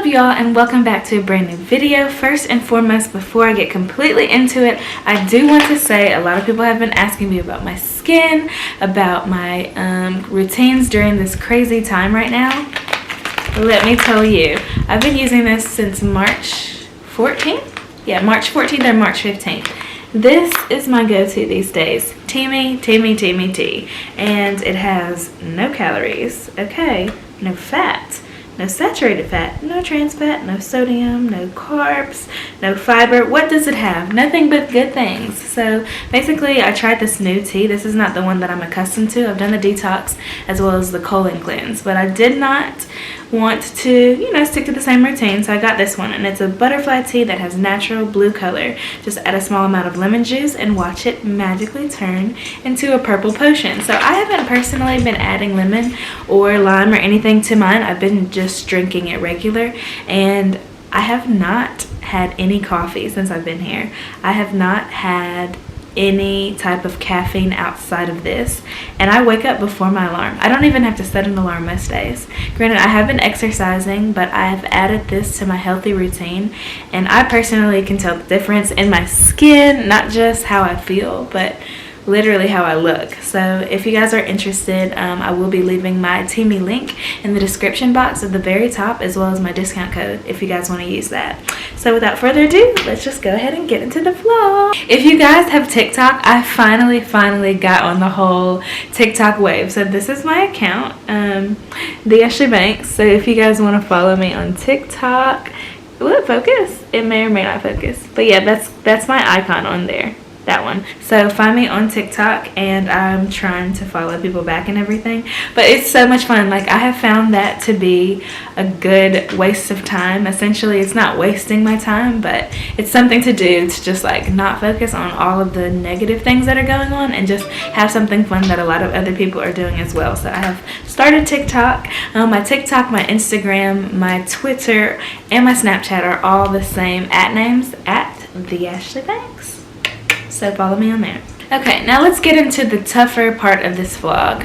y'all, and welcome back to a brand new video. First and foremost, before I get completely into it, I do want to say a lot of people have been asking me about my skin, about my routines during this crazy time right now. Let me tell you, I've been using this since March 14th? Yeah, March 14th or March 15th. This is my go-to these days. TeaMi, TeaMi, TeaMi, Tea. And it has no calories, okay, no fat, no saturated fat, no trans fat, no sodium, no carbs, no fiber. What does it have? Nothing but good things. So basically, I tried this new tea. This is not the one that I'm accustomed to. I've done the detox as well as the colon cleanse, but I did not want to, stick to the same routine, so I got this one, and it's a butterfly tea that has natural blue color. Just add a small amount of lemon juice and watch it magically turn into a purple potion. So I haven't personally been adding lemon or lime or anything to mine. I've been just drinking it regular, and I have not had any coffee since I've been here. I have not had any type of caffeine outside of this, and I wake up before my alarm. I don't even have to set an alarm most days. Granted, I have been exercising, but I have added this to my healthy routine, and I personally can tell the difference in my skin, not just how I feel, but literally how I look. So if you guys are interested, I will be leaving my TeaMi link in the description box at the very top, as well as my discount code if you guys want to use that. So without further ado, let's just go ahead and get into the vlog. If you guys have TikTok, I finally got on the whole TikTok wave. So this is my account, TheAshleyBanks. So if you guys want to follow me on TikTok, will it focus? It may or may not focus. But yeah, that's my icon on there. That one. So find me on TikTok, and I'm trying to follow people back and everything, but it's so much fun. Like, I have found that to be a good waste of time. Essentially, it's not wasting my time, but it's something to do to just like not focus on all of the negative things that are going on and just have something fun that a lot of other people are doing as well. So I have started TikTok. My TikTok, my Instagram, my Twitter, and my Snapchat are all the same names, at TheAshleyBanks. So follow me on there. Okay, now let's get into the tougher part of this vlog.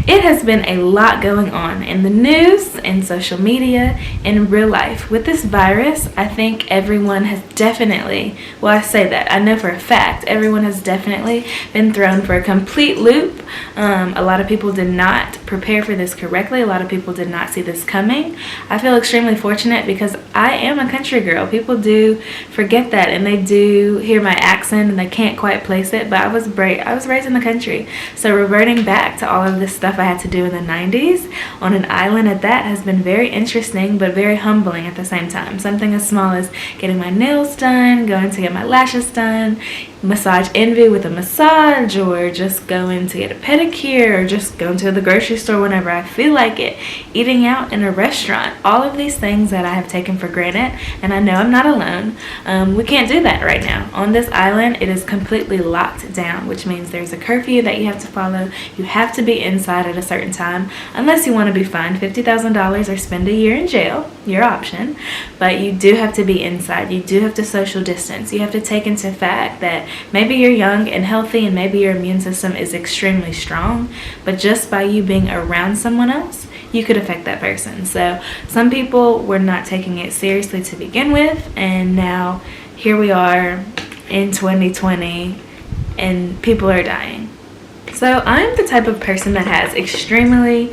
It has been a lot going on in the news, in social media, in real life. With this virus, I think everyone has definitely, well, I say that, I know for a fact, everyone has definitely been thrown for a complete loop. A lot of people did not prepare for this correctly. A lot of people did not see this coming. I feel extremely fortunate because I am a country girl. People do forget that, and they do hear my accent and they can't quite place it, but I was raised in the country, so reverting back to all of this stuff I had to do in the 90s on an island at that has been very interesting, but very humbling at the same time. Something as small as getting my nails done, going to get my lashes done, massage envy with a massage, or just going to get a pedicure, or just going to the grocery store whenever I feel like it, eating out in a restaurant. All of these things that I have taken for granted, and I know I'm not alone. We can't do that right now. On this island, it is completely locked down, which means there's a curfew that you have to follow. You have to be inside at a certain time, unless you want to be fined $50,000 or spend a year in jail, your option. But you do have to be inside. You do have to social distance. You have to take into fact that maybe you're young and healthy, and maybe your immune system is extremely strong, but just by you being around someone else, you could affect that person. So some people were not taking it seriously to begin with, and now here we are in 2020 and people are dying. So I'm the type of person that has extremely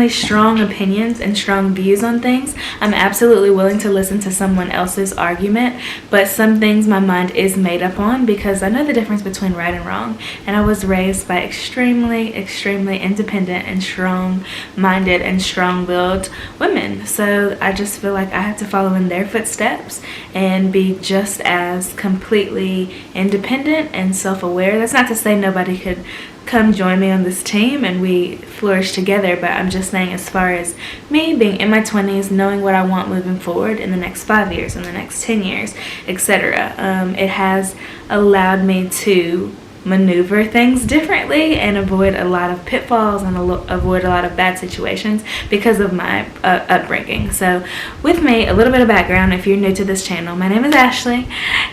strong opinions and strong views on things. I'm absolutely willing to listen to someone else's argument, but some things my mind is made up on because I know the difference between right and wrong, and I was raised by extremely independent and strong-minded and strong-willed women. So I just feel like I have to follow in their footsteps and be just as completely independent and self-aware. That's not to say nobody could come join me on this team and we flourish together, but I'm just saying, as far as me being in my 20s, knowing what I want moving forward in the next 5 years, in the next 10 years, etc., it has allowed me to maneuver things differently and avoid a lot of pitfalls and avoid a lot of bad situations because of my upbringing. So with me, a little bit of background if you're new to this channel. My name is Ashley.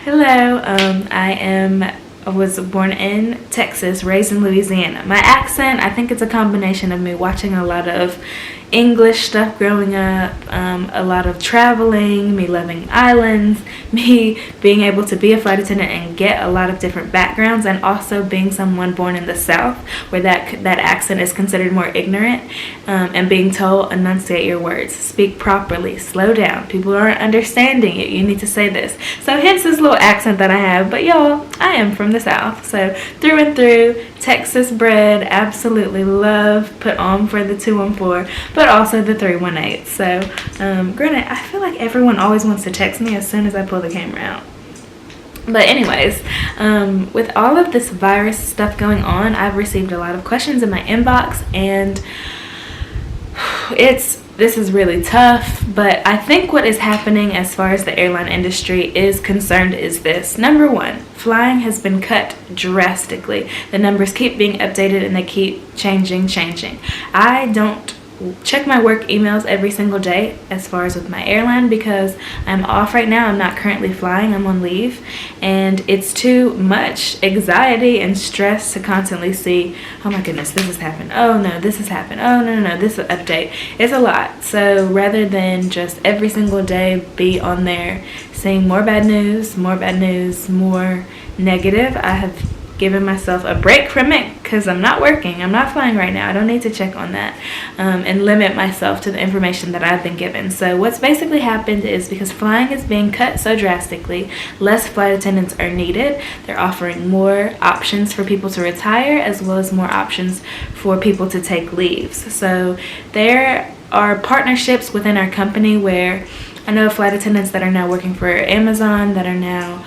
Hello. I was born in Texas, raised in Louisiana. My accent, I think it's a combination of me watching a lot of English stuff growing up, a lot of traveling, me loving islands, me being able to be a flight attendant and get a lot of different backgrounds, and also being someone born in the South where that accent is considered more ignorant, and being told, enunciate your words, speak properly, slow down, people aren't understanding you need to say this. So hence this little accent that I have. But y'all, I am from the South, so through and through, Texas bred, absolutely love, put on for the 214, but also the 318. So granted, I feel like everyone always wants to text me as soon as I pull the camera out. But anyways, with all of this virus stuff going on, I've received a lot of questions in my inbox, and this is really tough. But I think what is happening as far as the airline industry is concerned is this. Number one, flying has been cut drastically. The numbers keep being updated and they keep changing. I don't check my work emails every single day as far as with my airline because I'm off right now. I'm not currently flying, I'm on leave, and it's too much anxiety and stress to constantly see, oh my goodness, this has happened, oh no, this has happened, oh no, this update. It's a lot. So rather than just every single day be on there seeing more bad news, more negative, I have given myself a break from it because I'm not working, I'm not flying right now, I don't need to check on that, and limit myself to the information that I've been given. So what's basically happened is, because flying is being cut so drastically, less flight attendants are needed. They're offering more options for people to retire, as well as more options for people to take leaves. So there are partnerships within our company where I know flight attendants that are now working for Amazon, that are now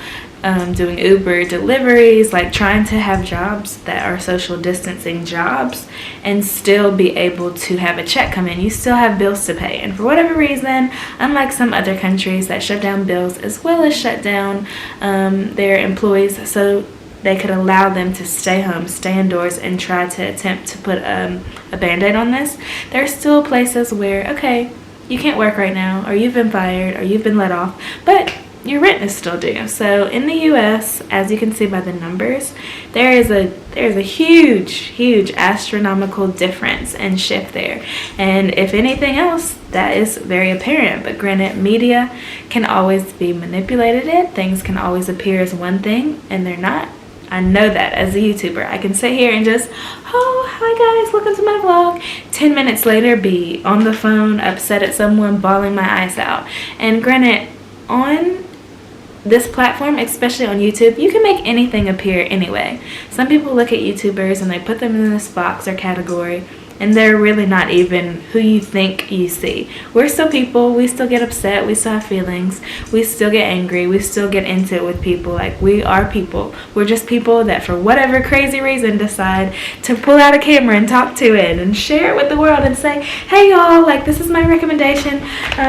doing Uber deliveries, like trying to have jobs that are social distancing jobs and still be able to have a check come in. You still have bills to pay, and for whatever reason, unlike some other countries that shut down bills as well as shut down their employees so they could allow them to stay home, stay indoors, and try to attempt to put a band-aid on this, there are still places where, okay, you can't work right now, or you've been fired, or you've been let off, but your rent is still due. So in the US, as you can see by the numbers, there is a huge astronomical difference and shift there. And if anything else, that is very apparent. But granted, media can always be manipulated. Things can always appear as one thing and they're not. I know that as a YouTuber. I can sit here and just, oh, hi guys, welcome to my vlog. 10 minutes later, be on the phone, upset at someone, bawling my eyes out. And granted, on this platform, especially on YouTube, you can make anything appear anyway. Some people look at YouTubers and they put them in this box or category, and they're really not even who you think you see. We're still people, we still get upset, we still have feelings, we still get angry, we still get into it with people. Like, we are people. We're just people that for whatever crazy reason decide to pull out a camera and talk to it and share it with the world and say, hey y'all, like, this is my recommendation.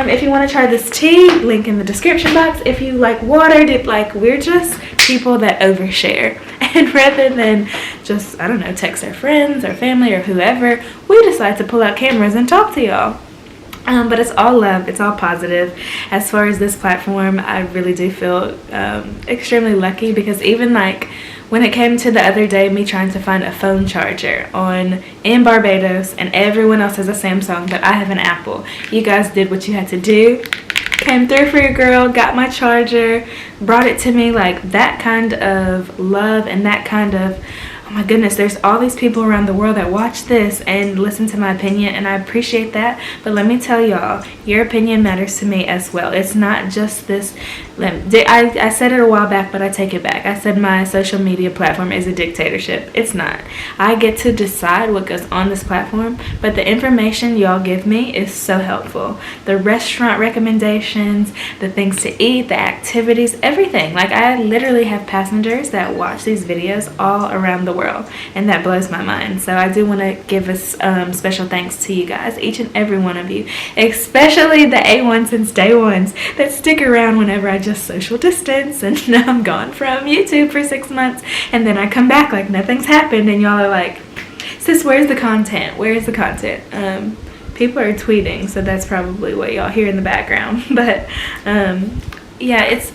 If you want to try this tea, link in the description box. If you like water, like, we're just people that overshare. And rather than just, I don't know, text our friends or family or whoever, we decide to pull out cameras and talk to y'all. But it's all love, it's all positive. As far as this platform, I really do feel extremely lucky, because even like when it came to the other day, me trying to find a phone charger in Barbados, and everyone else has a Samsung, but I have an Apple. You guys did what you had to do. Came through for your girl, got my charger, brought it to me. Like, that kind of love and that kind of, oh my goodness, there's all these people around the world that watch this and listen to my opinion, and I appreciate that. But let me tell y'all, your opinion matters to me as well. It's not just this. I said it a while back, but I take it back. I said my social media platform is a dictatorship. It's not. I get to decide what goes on this platform, but the information y'all give me is so helpful. The restaurant recommendations, the things to eat, the activities, everything. Like, I literally have passengers that watch these videos all around the world, and that blows my mind. So I do want to give a special thanks to you guys, each and every one of you, especially the A1 since day ones that stick around whenever I just social distance, and now I'm gone from YouTube for 6 months, and then I come back like nothing's happened, and y'all are like, sis, where's the content? Where's the content? People are tweeting, so that's probably what y'all hear in the background. But yeah, it's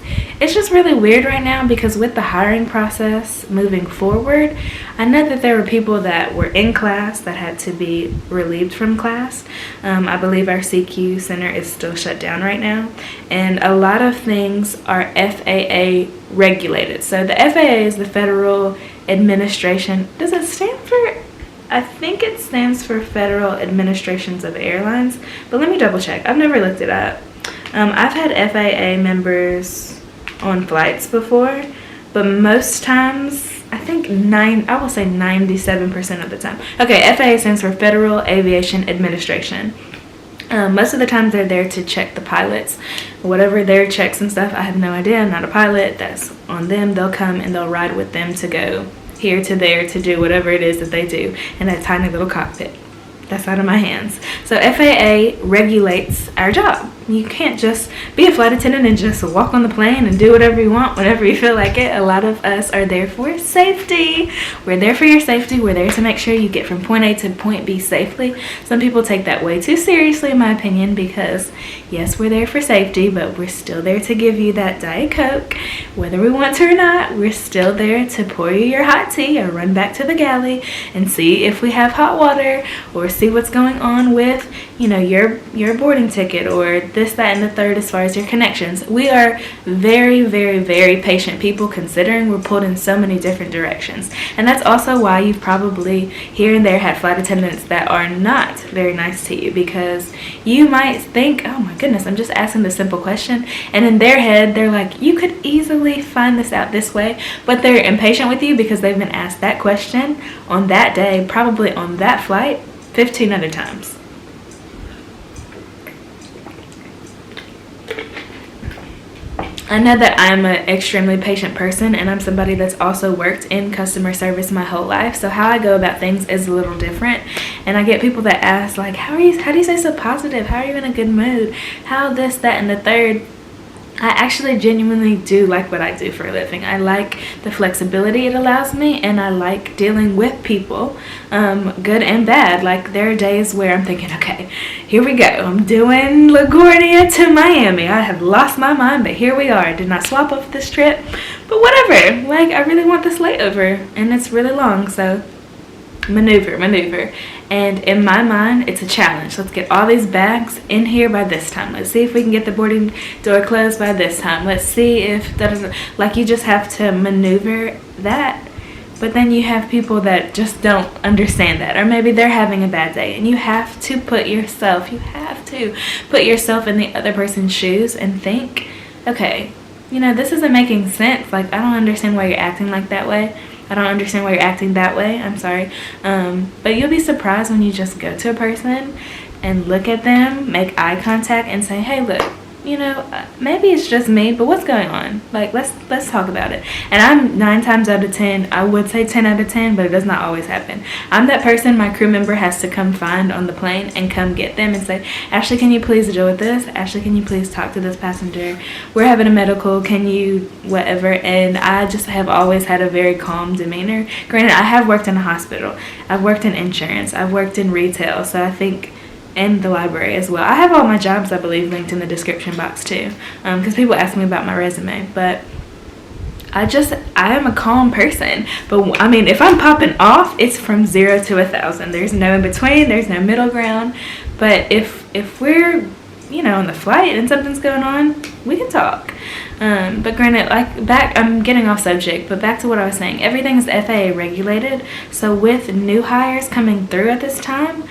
just really weird right now because with the hiring process moving forward, I know that there were people that were in class that had to be relieved from class. I believe our CQ center is still shut down right now, and a lot of things are FAA regulated. So the FAA is the Federal Administration. Does it stand for? I think it stands for Federal Administrations of Airlines, but let me double check. I've never looked it up. I've had FAA members on flights before, but most times, I think I will say 97% of the time. Okay, FAA stands for Federal Aviation Administration. Most of the time they're there to check the pilots. Whatever their checks and stuff, I have no idea. I'm not a pilot. That's on them. They'll come and they'll ride with them to go here to there to do whatever it is that they do in that tiny little cockpit. That's out of my hands. So FAA regulates our job. You can't just be a flight attendant and just walk on the plane and do whatever you want whenever you feel like it. A lot of us are there for safety. We're there for your safety. We're there to make sure you get from point A to point B safely. Some people take that way too seriously, in my opinion, because yes, we're there for safety, but we're still there to give you that Diet Coke. Whether we want to or not, we're still there to pour you your hot tea or run back to the galley and see if we have hot water or see what's going on with, you know, your boarding ticket or this, that, and the third as far as your connections. We are very, very, very patient people considering we're pulled in so many different directions. And that's also why you've probably here and there had flight attendants that are not very nice to you, because you might think, oh my goodness, I'm just asking this simple question, and in their head they're like, you could easily find this out this way, but they're impatient with you because they've been asked that question on that day, probably on that flight, 15 other times. I know that I'm an extremely patient person, and I'm somebody that's also worked in customer service my whole life, so how I go about things is a little different. And I get people that ask, like, how do you stay so positive? How are you in a good mood? How this, that, and the third? I actually genuinely do like what I do for a living. I like the flexibility it allows me, and I like dealing with people, good and bad. Like, there are days where I'm thinking, okay, here we go. I'm doing LaGuardia to Miami. I have lost my mind, but here we are. I did not swap off this trip, but whatever. Like, I really want this layover, and it's really long, so maneuver. And in my mind, it's a challenge. Let's get all these bags in here by this time. Let's see if we can get the boarding door closed by this time. Let's see if like, you just have to maneuver that. But then you have people that just don't understand that, or maybe they're having a bad day, and you have to put yourself in the other person's shoes and think, okay, you know, this isn't making sense. Like, I don't understand why you're acting like that way. I don't understand why you're acting that way. I'm sorry. But you'll be surprised when you just go to a person and look at them, make eye contact, and say, hey, look, you know, maybe it's just me, but what's going on? Like, let's talk about it. And I'm 9 times out of 10, I would say 10 out of 10, but it does not always happen. I'm that person my crew member has to come find on the plane and come get them and say, Ashley, can you please deal with this? Ashley, can you please talk to this passenger? We're having a medical, can you whatever? And I just have always had a very calm demeanor. Granted, I have worked in a hospital. I've worked in insurance. I've worked in retail. So I think, and the library as well. I have all my jobs, I believe, linked in the description box too, because people ask me about my resume. But I am a calm person. But I mean, if I'm popping off, it's from 0 to 1,000. There's no in between. There's no middle ground. But if we're, you know, on the flight and something's going on, we can talk. But granted, I'm getting off subject, but back to what I was saying. Everything is FAA regulated. So with new hires coming through at this time,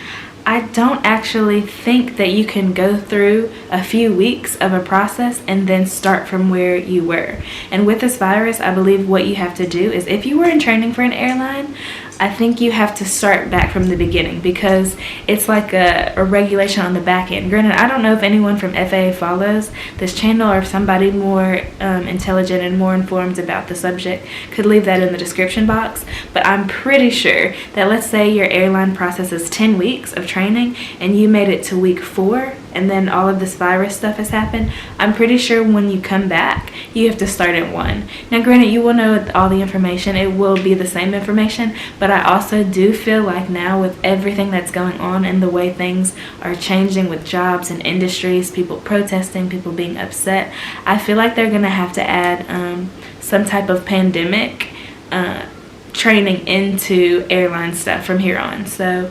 I don't actually think that you can go through a few weeks of a process and then start from where you were. And with this virus, I believe what you have to do is, if you were in training for an airline, I think you have to start back from the beginning, because it's like a regulation on the back end. Granted, I don't know if anyone from FAA follows this channel, or if somebody more intelligent and more informed about the subject could leave that in the description box. But I'm pretty sure that, let's say your airline processes 10 weeks of training and you made it to week 4, and then all of this virus stuff has happened, I'm pretty sure when you come back, you have to start at 1. Now, granted, you will know all the information. It will be the same information, but I also do feel like now with everything that's going on and the way things are changing with jobs and industries, people protesting, people being upset, I feel like they're going to have to add some type of pandemic training into airline stuff from here on. So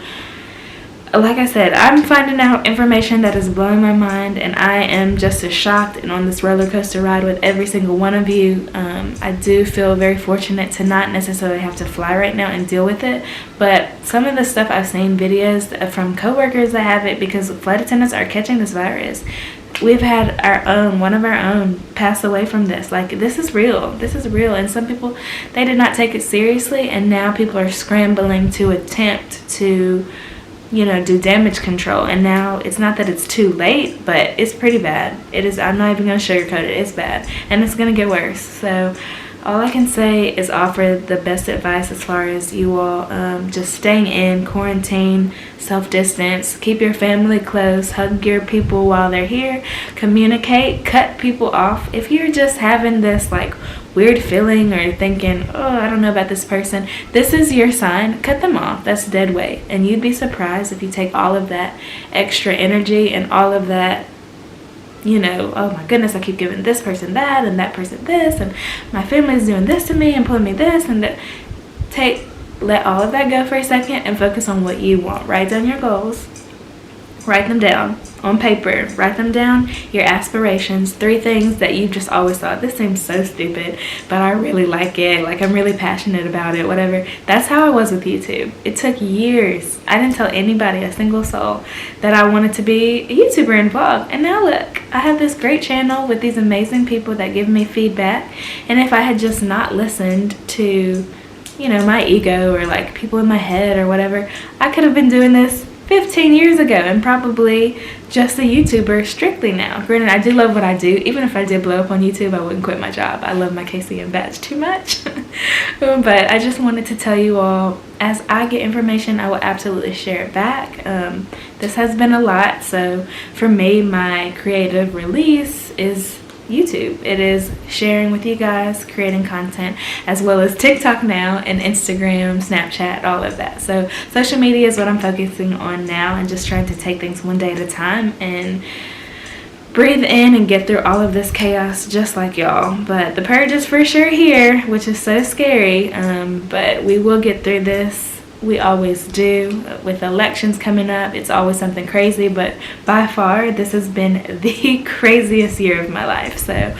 like I said, I'm finding out information that is blowing my mind, and I am just as shocked and on this roller coaster ride with every single one of you. I do feel very fortunate to not necessarily have to fly right now and deal with it, but some of the stuff I've seen videos from coworkers that have it, because flight attendants are catching this virus. We've had one of our own pass away from this. Like, this is real, and some people, they did not take it seriously, and now people are scrambling to attempt to do damage control. And now it's not that it's too late, but it's pretty bad. It is. I'm not even going to sugarcoat it. It's bad, and it's going to get worse. So all I can say is offer the best advice as far as you all just staying in quarantine, self-distance, keep your family close, hug your people while they're here, communicate, cut people off. If you're just having this like weird feeling or thinking, oh, I don't know about this person, this is your sign. Cut them off. That's dead weight. And you'd be surprised if you take all of that extra energy and all of that, oh my goodness, I keep giving this person that and that person this, and my family's doing this to me and pulling me this and that. Let all of that go for a second and focus on what you want. Write down your goals. Write them down on paper. Write them down, your aspirations, 3 things that you've just always thought, this seems so stupid, but I really like it, like I'm really passionate about it, whatever. That's how I was with YouTube. It took years. I didn't tell anybody, a single soul, that I wanted to be a YouTuber and vlog. And now look, I have this great channel with these amazing people that give me feedback. And if I had just not listened to my ego or like people in my head or whatever, I could have been doing this 15 years ago and probably just a YouTuber strictly now. Granted, I do love what I do. Even if I did blow up on YouTube, I wouldn't quit my job. I love my KCM badge too much. But I just wanted to tell you all, as I get information, I will absolutely share it back. This has been a lot. So for me, my creative release is YouTube. It is sharing with you guys, creating content, as well as TikTok now and Instagram, Snapchat, all of that. So social media is what I'm focusing on now, and just trying to take things one day at a time and breathe in and get through all of this chaos just like y'all. But the purge is for sure here, which is so scary, but we will get through this. We always do. With elections coming up, it's always something crazy, but by far this has been the craziest year of my life. So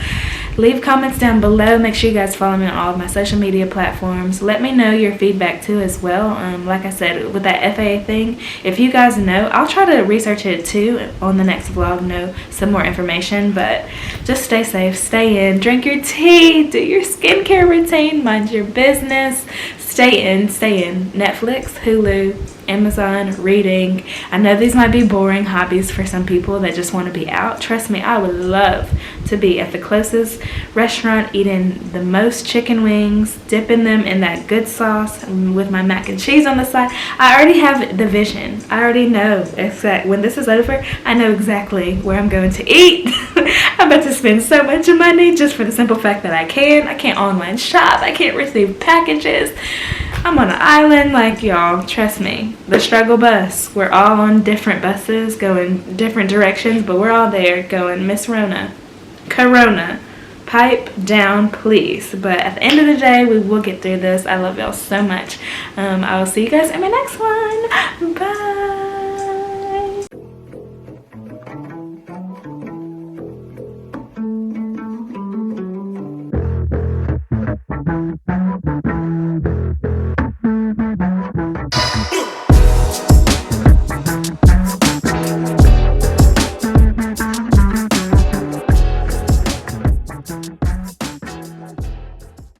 leave comments down below. Make sure you guys follow me on all of my social media platforms. Let me know your feedback too as well. Like I said, with that FAA thing, if you guys know, I'll try to research it too on the next vlog, know some more information. But just stay safe, stay in, drink your tea, do your skincare routine, mind your business. Stay in. Netflix, Hulu, Amazon, reading. I know these might be boring hobbies for some people that just want to be out. Trust me, I would love to be at the closest restaurant eating the most chicken wings, dipping them in that good sauce with my mac and cheese on the side. I already have the vision. I already know when this is over, I know exactly where I'm going to eat. I'm about to spend so much money just for the simple fact that I can't online shop, I can't receive packages. I'm on an island, like, y'all, trust me. The struggle bus. We're all on different buses going different directions, but we're all there going, Miss Rona, Corona, pipe down, please. But at the end of the day, we will get through this. I love y'all so much. I will see you guys in my next one.